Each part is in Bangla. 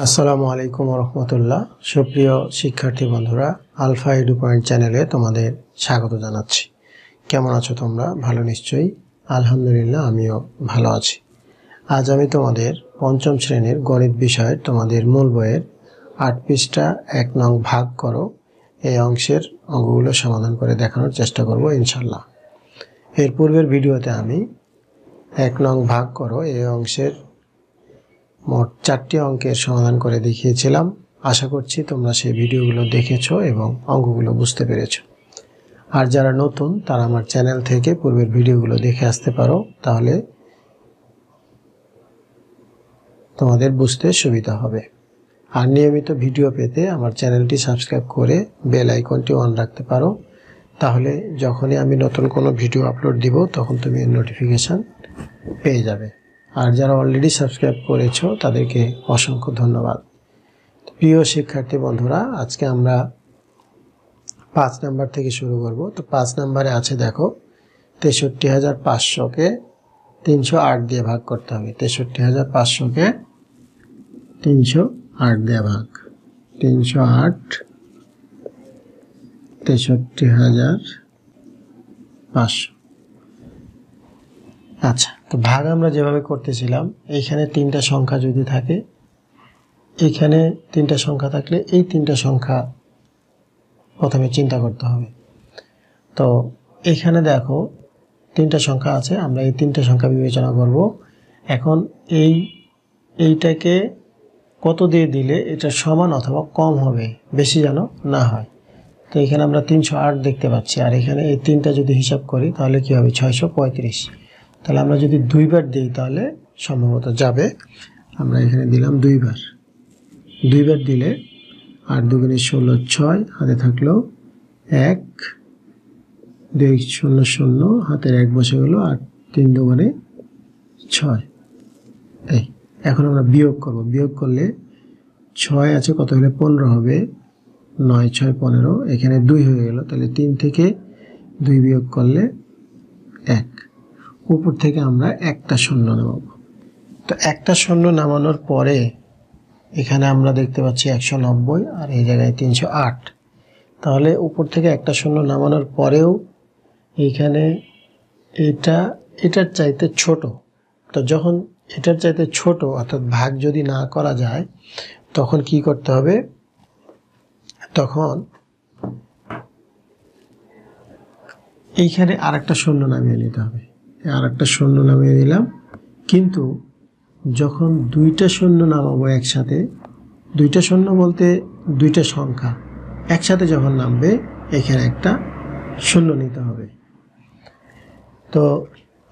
আসসালামু আলাইকুম রহমতুল্লাহ। সুপ্রিয় শিক্ষার্থী বন্ধুরা, আলফা এডু পয়েন্ট চ্যানেলে তোমাদের স্বাগত জানাচ্ছি। কেমন আছো তোমরা? ভালো নিশ্চয়ই। আলহামদুলিল্লাহ, আমিও ভালো আছি। আজ আমি তোমাদের পঞ্চম শ্রেণীর গণিত বিষয়ের তোমাদের মূল বইয়ের ৮ পৃষ্ঠা ১ নং ভাগ করো এই অংশের অঙ্কগুলো সমাধান করে দেখানোর চেষ্টা করব ইনশাল্লাহ। এর পূর্বের ভিডিওতে আমি ১ নং ভাগ করো এই অংশের মোট 4টি অঙ্কের সমাধান করে দেখিয়েছিলাম। আশা করছি তোমরা সেই ভিডিওগুলো দেখেছো এবং অঙ্কগুলো বুঝতে পেরেছো। আর যারা নতুন তারা আমার চ্যানেল থেকে পূর্বের ভিডিওগুলো দেখে আসতে পারো, তাহলে তোমাদের বুঝতে সুবিধা হবে। আর নিয়মিত ভিডিও পেতে আমার চ্যানেলটি সাবস্ক্রাইব করে বেল আইকনটি অন রাখতে পারো, তাহলে যখনই আমি নতুন কোনো ভিডিও আপলোড দিব তখন তুমি নোটিফিকেশান পেয়ে যাবে। আর যারা অলরেডি সাবস্ক্রাইব করেছো তাদেরকে অসংখ্য ধন্যবাদ। প্রিয় শিক্ষার্থী বন্ধুরা, আজকে আমরা 5 নাম্বার থেকে শুরু করব। তো 5 নাম্বারে আছে, দেখো, ৬৩,৫০০কে ৩০৮ দিয়ে ভাগ করতে হবে। ৬৩,৫০০কে ৩০৮ দিয়ে ভাগ। ৩০৮ ৬৩,৫০০। আচ্ছা, তো ভাগ আমরা যেভাবে করতেছিলাম, এইখানে 3টা সংখ্যা যদি থাকে, এইখানে 3টা সংখ্যা থাকলে এই 3টা সংখ্যা প্রথমে চিন্তা করতে হবে। তো এখানে দেখো 3টা সংখ্যা আছে, আমরা এই 3টা সংখ্যা বিবেচনা করব। এখন এইটাকে কত দিয়ে দিলে এটা সমান অথবা কম হবে, বেশি যেন না হয়। তো এখানে আমরা ৩০৮ দেখতে পাচ্ছি, আর এখানে এই 3টা যদি হিসাব করি তাহলে কি হবে? ৬৩৫। তাহলে আমরা যদি 2বার দিই তাহলে সম্ভবত যাবে। আমরা এখানে দিলাম 2বার। 2বার দিলে ৮ দুগুণে ১৬, ৬, হাতে থাকলো ১, ২ ০ ০, হাতের ১ বসে গেলো, ৮ ৩ দুগুণে ৬। এই এখন আমরা বিয়োগ করব। বিয়োগ করলে ৬ আছে, কত হলে ১৫ হবে? ৯ ৬ ১৫, এখানে 2 হয়ে গেল। তাহলে 3 থেকে 2 বিয়োগ করলে 1। উপর থেকে আমরা একটা শূন্য নামাবো। তো একটা শূন্য নামানোর পরে এখানে আমরা দেখতে পাচ্ছি ১৯০, আর এই জায়গায় ৩০৮। তাহলে উপর থেকে একটা শূন্য নামানোর পরেও এইখানে এটার চাইতে ছোট। তো যখন এটার চাইতে ছোট, অর্থাৎ ভাগ যদি না করা যায়, তখন কি করতে হবে? তখন এইখানে আরেকটা শূন্য নামিয়ে নিতে হবে। আরেকটা শূন্য নামিয়ে দিলাম, কিন্তু যখন 2টা শূন্য নামাবো একসাথে, 2টা শূন্য বলতে 2টা সংখ্যা একসাথে যখন নামবে, এখানে একটা শূন্য নিতে হবে। তো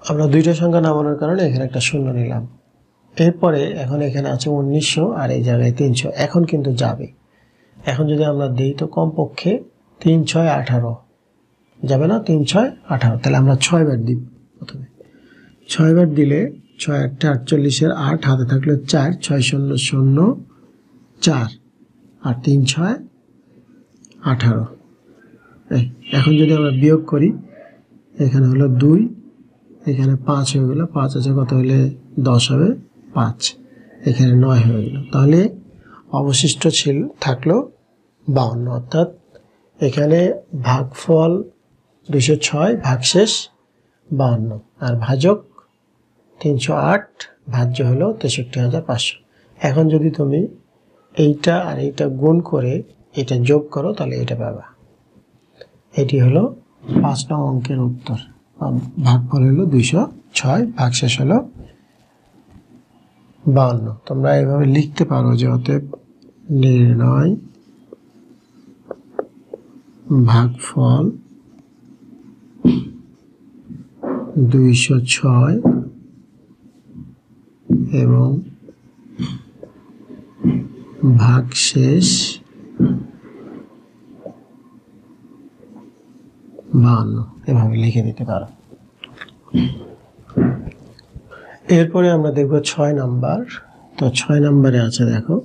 আমরা 2টা সংখ্যা নামানোর কারণে এখানে একটা শূন্য নিলাম। এরপরে এখন এখানে আছে ১৯০০, আর এই জায়গায় ৩০০। এখন কিন্তু যাবে। এখন যদি আমরা দিই তো কমপক্ষে ৩ ৬ ১৮ যাবে না? ৩ ৬ ১৮। তাহলে আমরা 6বার দিই প্রথমে। 6বার দিলে ৬ ৮ ৪৮, ৮ হাতে থাকলো ৪, ৬ ০ ০ ৪, আর ৩ ৬ ১৮। এখন যদি আমরা বিয়োগ করি, এখানে হলো ২, এখানে ৫ হয়ে গেল। ৫ আছে, কত হলে ১০ হবে? ৫। এখানে ৯ হয়ে গেল। তাহলে অবশিষ্ট থাকলো ৫২, অর্থাৎ এখানে ভাগফল ২০৬, ভাগশেষ ৫২, আর ভাজক ৩০৮, ভাজ্য হলো ৬৩,৫০০। এখন যদি তুমি এইটা আর এইটা গুণ করে এটা যোগ করো, তাহলে এটা পাবা। এটি হলো ৫ নং অঙ্কের উত্তর। ভাগফল হলো ২০৬, ভাগশেষ হলো ৫২। তোমরা এভাবে লিখতে পারো যে অতএব নির্ণয় ভাগফল ২০৬ এবং ভাগশেষ ৫২, এভাবে লিখে দিতে পারো। এরপরে আমরা দেখব ৬ নাম্বার। তো ৬ নাম্বারে আছে, দেখো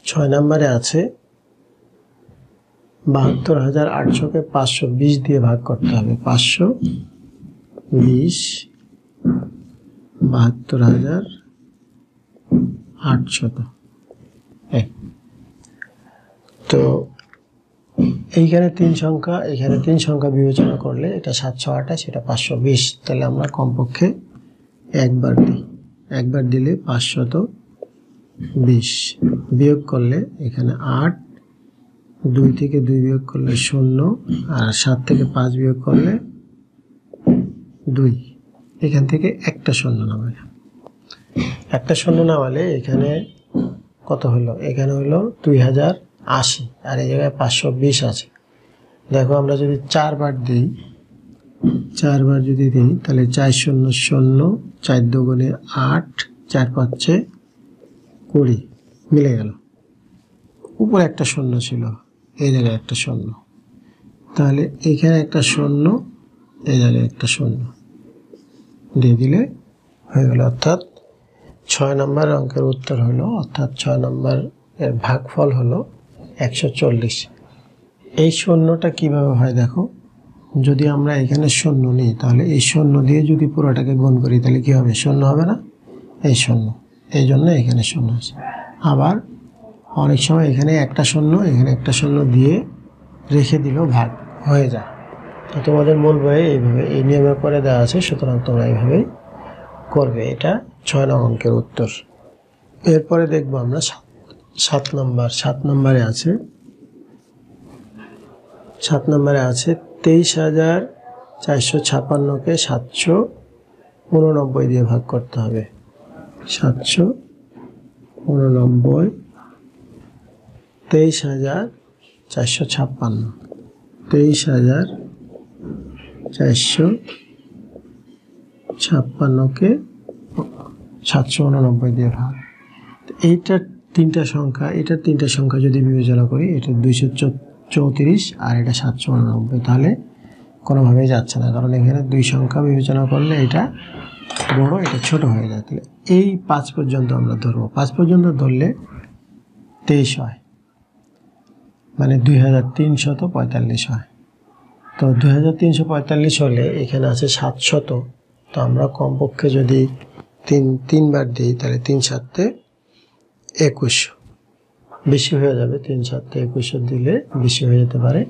৬ নাম্বারে আছে ৭২,৮০০কে ৫২০ দিয়ে ভাগ করতে হবে। ৫২০ ৭২,৮০০। তো এইখানে 3 সংখ্যা, এখানে 3 সংখ্যা বিবেচনা করলে এটা 728, এটা 520। তাহলে আমরা কমপক্ষে একবার দিই, একবার দিলে 520 বিয়োগ করলে এখানে 8, 2 থেকে 2 বিয়োগ করলে 0, আর 7 থেকে 5 বিয়োগ করলে 2। এখান থেকে একটা শূন্য নামালে, একটা শূন্য নামালে এখানে কত হলো? এখানে হলো 2080, আর এই জায়গায় 520 আছে। দেখো আমরা যদি 4 বার দিই, 4 বার যদি দিই তাহলে 4 শূন্য 0, 4 দুগুণে 8, 4 5 20 মিলে গেল। উপরে একটা শূন্য ছিল, এই জায়গায় একটা শূন্য, তাহলে এখানে একটা শূন্য, এই জায়গায় একটা শূন্য দিয়ে দিলে হয়ে গেল। অর্থাৎ 6 নম্বর অঙ্কের উত্তর হলো, অর্থাৎ 6 নম্বর এর ভাগফল হলো 140। এই শূন্যটা কিভাবে হয় দেখো, যদি আমরা এখানে শূন্য নিই তাহলে এই শূন্য দিয়ে যদি পুরোটাকে গুণ করি তাহলে কি হবে? শূন্য হবে না? এই শূন্য, এই জন্য এখানে শূন্য আছে। আবার অনেক সময় এখানে একটা শূন্য, এখানে একটা শূন্য দিয়ে রেখে দিলেও ভাগ হয়ে যায়। তো তোমাদের মূল বইয়ে এইভাবে এই নিয়মে করে দেওয়া আছে, সুতরাং তোমরা এইভাবেই করবে। এটা 6 নং অঙ্কের উত্তর। এরপরে দেখবো আমরা 7 নম্বর। 7 নম্বরে আছে 23,456-কে 789 দিয়ে ভাগ করতে হবে। 789, 23,456, 23,456কে 789 দিয়ে ভাগ। এইটার 3টা সংখ্যা, এটার 3টা সংখ্যা যদি বিবেচনা করি, এটা 234 আর এটা 789, তাহলে কোনোভাবেই যাচ্ছে না, কারণ এখানে 2 সংখ্যা বিবেচনা করলে এটা বড়, এটা ছোট হয়ে যায়। তাহলে এই 5 পর্যন্ত আমরা ধরবো। 5 পর্যন্ত ধরলে 23 হয়, মানে 2345 হয়। তো 2345 হলে এখানে আছে 700, তো আমরা কমপক্ষে যদি 3 বার দিই তাহলে 3 7 21, বেশি হয়ে যাবে। 3 7 21 দিলে বেশি হয়ে যেতে পারে।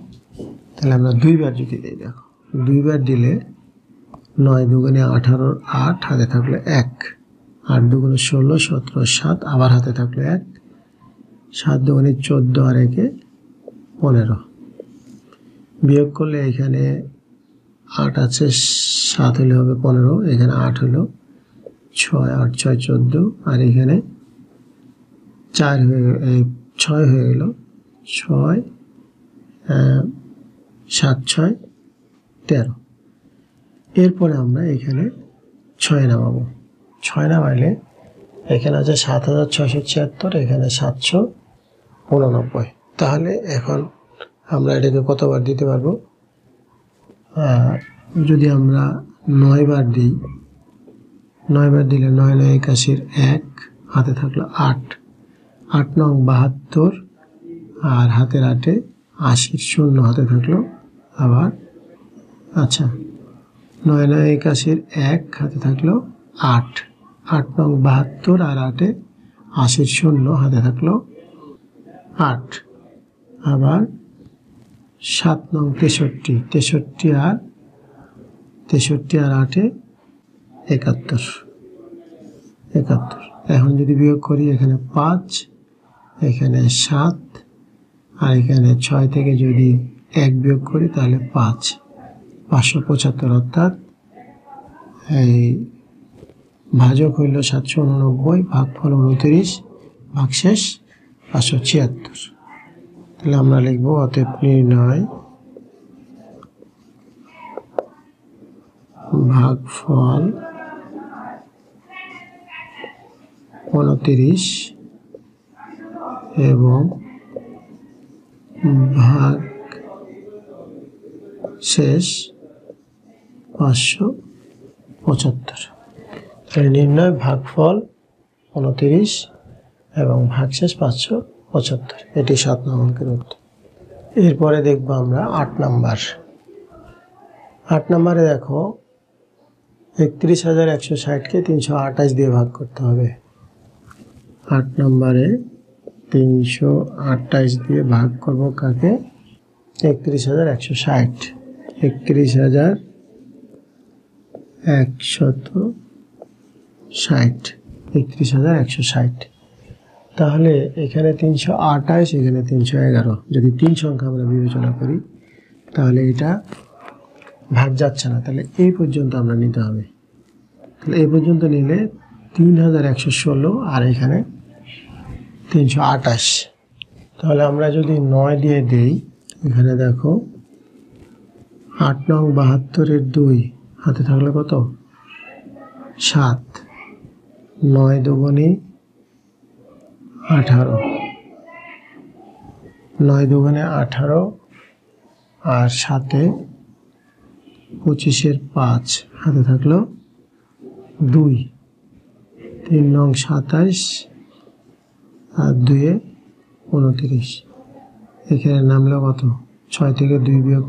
তাহলে আমরা 2 বার যদি দিই, দেখো 2 বার দিলে 9 দুগুণে 18, 8 হাতে থাকলো 1, 8 দুগুণে 16, 17, 7 আবার হাতে থাকলো 1, 7 দুগুণে 14 আর 1 15 বিয়োগ করলে এখানে 8 আছে, 7 হলে হবে 15, এখানে 8 হলো 6, 8 6 14, আর এখানে 6 হয়ে গেল, 6 7 6 13। এরপরে আমরা এখানে 6 নামাবো। 6 নামাইলে এখানে আছে 7,676, এখানে 789। তাহলে এখন আমরা এটাকে কতবার দিতে পারবো? যদি আমরা 9 বার দিই, 9 বার দিলে 9 9 81, 1 হাতে থাকলো 8, 8 নং 72, আর হাতের 8 80, 0 হাতে থাকলো আবার, আচ্ছা 9 9 81, 1 হাতে থাকলো 8, 8 নং 72 আর 8 80, 0 হাতে থাকলো 8, আবার 7 নং 63, 63 আর 8 71, 71। এখন যদি বিয়োগ করি, এখানে 5, এখানে 7, আর এখানে 6 থেকে যদি 1 বিয়োগ করি তাহলে 5, 575। অর্থাৎ এই ভাজক হইল 789, ভাগফল 29, ভাগশেষ 576। তাহলে আমরা লিখবো অতএব নির্ণয় ভাগফল 29 এবং ভাগশেষ 575। তাহলে নির্ণয় ভাগফল 29 এবং ভাগশেষ 575, এটি 7 নং অঙ্কের উত্তর। এরপরে দেখবো আমরা 8 নাম্বার। 8 নাম্বারে দেখো 31,160-কে 328 দিয়ে ভাগ করতে হবে। 8 নম্বরে 328 দিয়ে ভাগ করব কাকে? 31,160। 31,160। তাহলে এখানে 328, এখানে 311। যদি 3 সংখ্যা আমরা বিবেচনা করি তাহলে এটা ভাগ যাচ্ছে না, তাহলে এই পর্যন্ত আমরা নিতে হবে। তাহলে এই পর্যন্ত নিলে 3116 আর এখানে 328। তাহলে আমরা যদি 9 দিয়ে দেই, এখানে দেখো 8 নং 72-এর 2 হাতে থাকলে কত? 7। 9 দুগুণে 18, 9 দুগুণে 18 আর 7-এ 25-এর 5 হাতে থাকলো 2। 3 নং 27 আর 2-এ 29। এখানে নামলো কত? 6 থেকে 2 বিয়োগ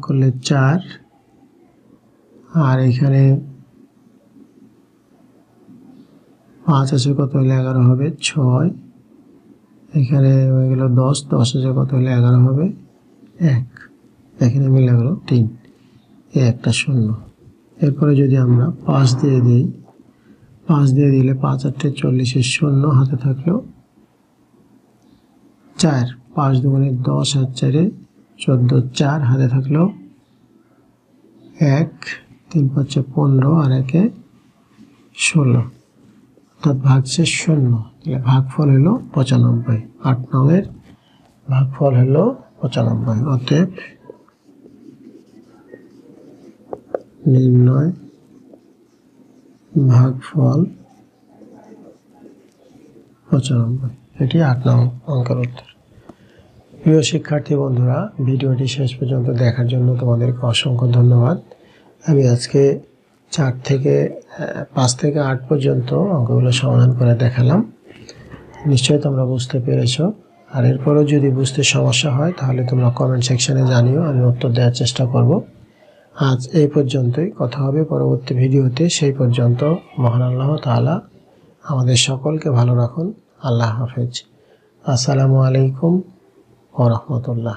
করলে 4। আর এখানে 5 আছে, কত হলে 11 হবে? 6। এখানে হয়ে গেল 10 আছে, কত হলে 11 হবে? 1। এখানে মিলে গেল 3। এই একটা শূন্য। এরপরে যদি আমরা 5 দিয়ে দিই, 5 দিয়ে দিলে 5 আর 40-এর 0 হাতে থাকলো 4। 5 দুগুণে 10 আর 4-এ 14, 4 হাতে থাকলো 1। 3 5 15 আর 1-এ 16, অর্থাৎ ভাগশেষ 0। তাহলে ভাগফল হলো 95। 8 নংয়ের ভাগফল হলো 95। অতএব নির্ণয় ভাগফল 95। এটি 8 নং অঙ্কের উত্তর। প্রিয় শিক্ষার্থী বন্ধুরা, ভিডিওটি শেষ পর্যন্ত দেখার জন্য তোমাদেরকে অসংখ্য ধন্যবাদ। আমি আজকে 5 থেকে 8 পর্যন্ত অঙ্কগুলো সমাধান করে দেখালাম। নিশ্চয়ই তোমরা বুঝতে পেরেছো। আর এরপরও যদি বুঝতে সমস্যা হয় তাহলে তোমরা কমেন্ট সেকশনে জানিও, আমি উত্তর দেওয়ার চেষ্টা করব। আজ এই পর্যন্তই, কথা হবে পরবর্তী ভিডিওতে। সেই পর্যন্ত মহান আল্লাহ তাআলা আমাদের সকলকে ভালো রাখুন। আল্লাহ হাফেজ। আসসালামু আলাইকুম ওয়া রাহমাতুল্লাহ।